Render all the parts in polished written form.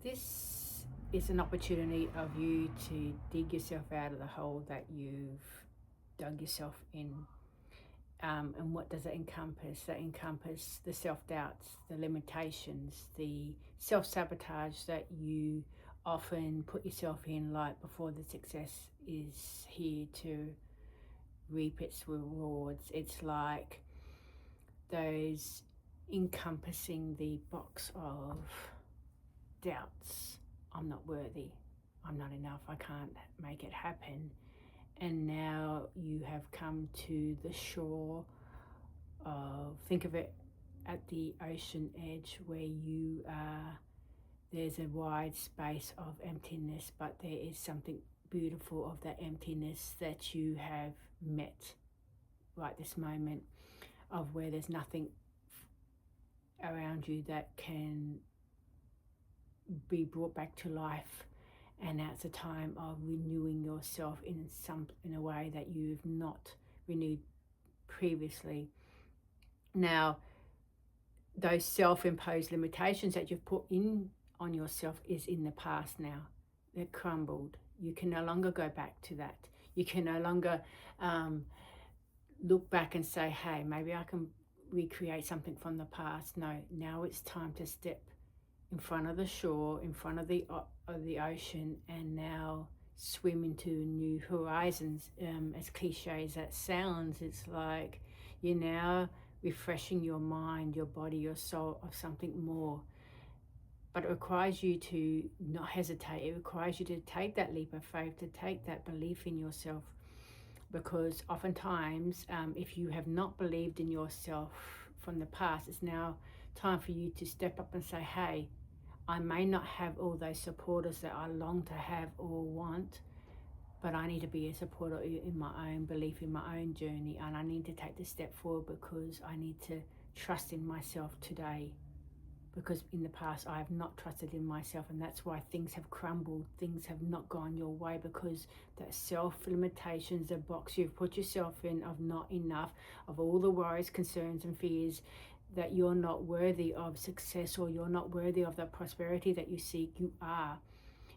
this is an opportunity of you to dig yourself out of the hole that you've dug yourself in. And what does it encompass? That encompass the self-doubts, the limitations, the self-sabotage that you often put yourself in like before the success is here to reap its rewards. It's like those encompassing the box of doubts. I'm not worthy. I'm not enough. I can't make it happen. And now you have come to the shore of, think of it at the ocean edge where you are. There's a wide space of emptiness, but there is something beautiful of that emptiness that you have met right this moment, of where there's nothing around you that can be brought back to life. And now it's a time of renewing yourself in a way that you've not renewed previously. Now, those self-imposed limitations that you've put in on yourself is in the past now. They're crumbled. You can no longer go back to that. You can no longer look back and say, hey, maybe I can recreate something from the past. No, now it's time to step in front of the shore, in front of the ocean, and now swim into new horizons. As cliche as that sounds, it's like you're now refreshing your mind, your body, your soul of something more. But it requires you to not hesitate. It requires you to take that leap of faith, to take that belief in yourself. Because oftentimes, if you have not believed in yourself from the past, it's now time for you to step up and say, hey, I may not have all those supporters that I long to have or want, but I need to be a supporter in my own belief, in my own journey, and I need to take this step forward because I need to trust in myself today. Because in the past I have not trusted in myself, and that's why things have crumbled, things have not gone your way, because that self-limitations, the box you've put yourself in of not enough, of all the worries, concerns and fears that you're not worthy of success, or you're not worthy of the prosperity that you seek. You are.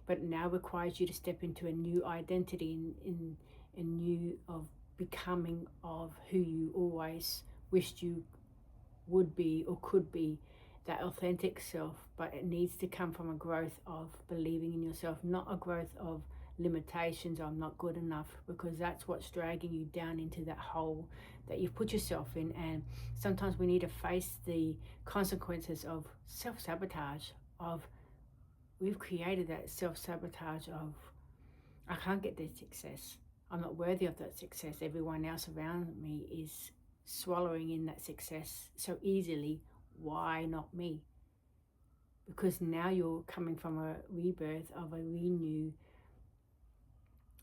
But it now requires you to step into a new identity, in a new of becoming of who you always wished you would be or could be, that authentic self. But it needs to come from a growth of believing in yourself, not a growth of limitations. I'm not good enough, because that's what's dragging you down into that hole that you've put yourself in. And sometimes we need to face the consequences of self-sabotage, of we've created that self-sabotage of, I can't get this success, I'm not worthy of that success, everyone else around me is swallowing in that success so easily, why not me? Because now you're coming from a rebirth of a renew.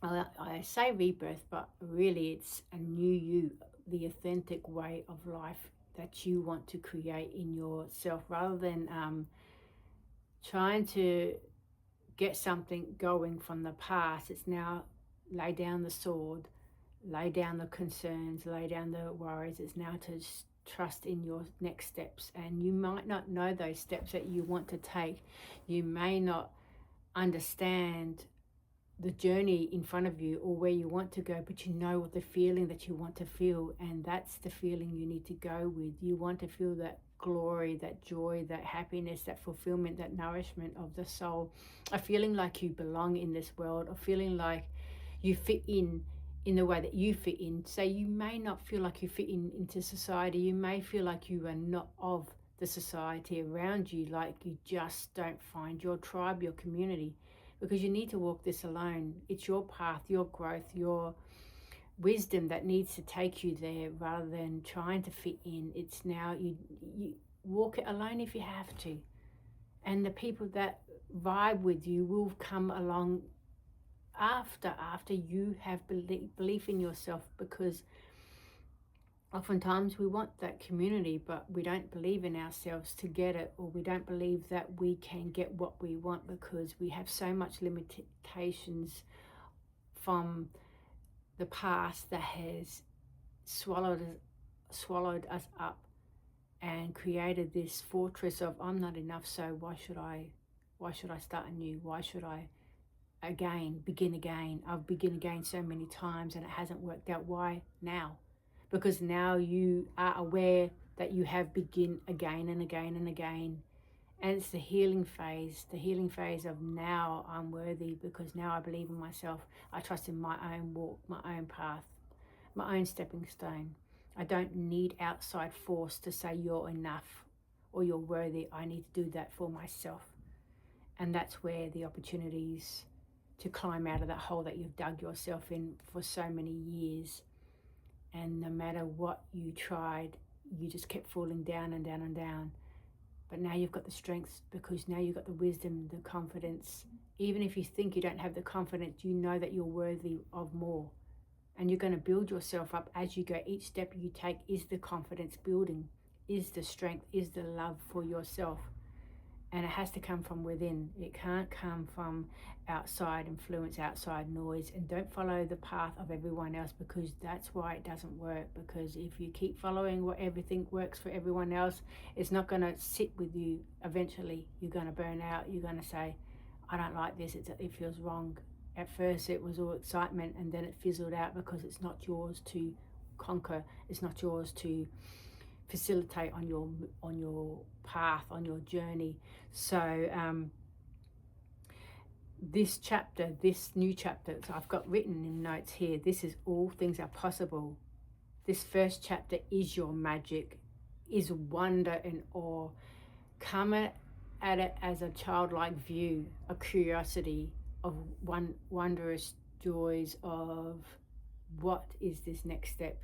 I say rebirth, but really it's a new you, the authentic way of life that you want to create in yourself, rather than trying to get something going from the past. It's now lay down the sword, lay down the concerns, lay down the worries. It's now to trust in your next steps. And you might not know those steps that you want to take. You may not understand the journey in front of you or where you want to go, but you know what the feeling that you want to feel, and that's the feeling you need to go with. You want to feel that glory, that joy, that happiness, that fulfillment, that nourishment of the soul, a feeling like you belong in this world, a feeling like you fit in the way that you fit in. So you may not feel like you fit into society. You may feel like you are not of the society around you, like you just don't find your tribe, your community, because you need to walk this alone. It's your path, your growth, your wisdom that needs to take you there, rather than trying to fit in. It's now you walk it alone if you have to, and the people that vibe with you will come along after you have belief in yourself. Because oftentimes we want that community, but we don't believe in ourselves to get it, or we don't believe that we can get what we want, because we have so much limitations from the past that has swallowed us up and created this fortress of, I'm not enough, so why should I Why should I start anew? Why should I begin again? I've begun again so many times and it hasn't worked out. Why now? Because now you are aware that you have begin again and again and again. And it's the healing phase of now I'm worthy, because now I believe in myself. I trust in my own walk, my own path, my own stepping stone. I don't need outside force to say you're enough or you're worthy. I need to do that for myself. And that's where the opportunities to climb out of that hole that you've dug yourself in for so many years. And no matter what you tried, you just kept falling down and down and down. But now you've got the strength, because now you've got the wisdom, the confidence. Even if you think you don't have the confidence, you know that you're worthy of more. And you're going to build yourself up as you go. Each step you take is the confidence building, is the strength, is the love for yourself. And it has to come from within. It can't come from outside influence, outside noise. And don't follow the path of everyone else, because that's why it doesn't work. Because if you keep following what everything works for everyone else, it's not going to sit with you. Eventually, you're going to burn out. You're going to say, I don't like this. It feels wrong. At first, it was all excitement, and then it fizzled out because it's not yours to conquer. It's not yours to facilitate on your path, on your journey. So this chapter, this new chapter, so I've got written in notes here, this is all things are possible. This first chapter is your magic, is wonder and awe. Come at it as a childlike view, a curiosity of wondrous joys of what is this next step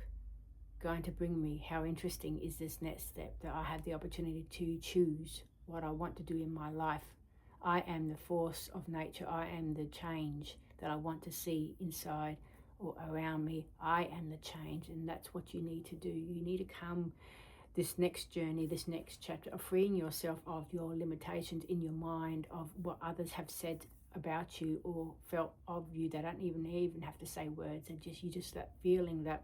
going to bring me? How interesting is this next step, that I have the opportunity to choose what I want to do in my life. I am the force of nature. I am the change that I want to see inside or around me. I am the change, and that's what you need to do. You need to come this next journey, this next chapter of freeing yourself of your limitations in your mind, of what others have said about you or felt of you. They don't even have to say words. You just that feeling that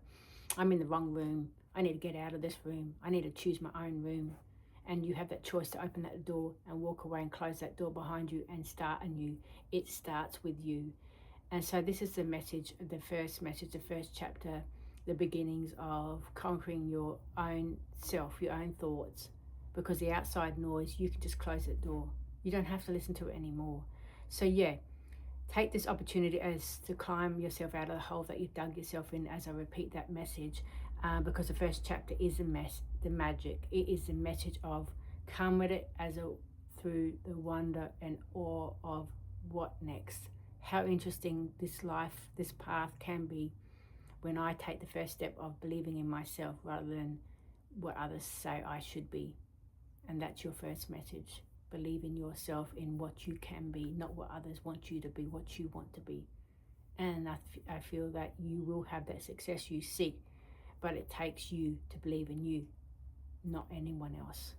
I'm in the wrong room. I need to get out of this room. I need to choose my own room. And you have that choice to open that door and walk away and close that door behind you and start anew. It starts with you. And so this is the message, the first chapter, the beginnings of conquering your own self, your own thoughts. Because the outside noise, you can just close that door. You don't have to listen to it anymore. So yeah, take this opportunity as to climb yourself out of the hole that you've dug yourself in, as I repeat that message, because the first chapter is the magic. It is the message of come with it through the wonder and awe of what next. How interesting this life, this path can be when I take the first step of believing in myself rather than what others say I should be. And that's your first message. Believe in yourself, in what you can be, not what others want you to be, what you want to be. And I feel that you will have that success you seek, but it takes you to believe in you, not anyone else.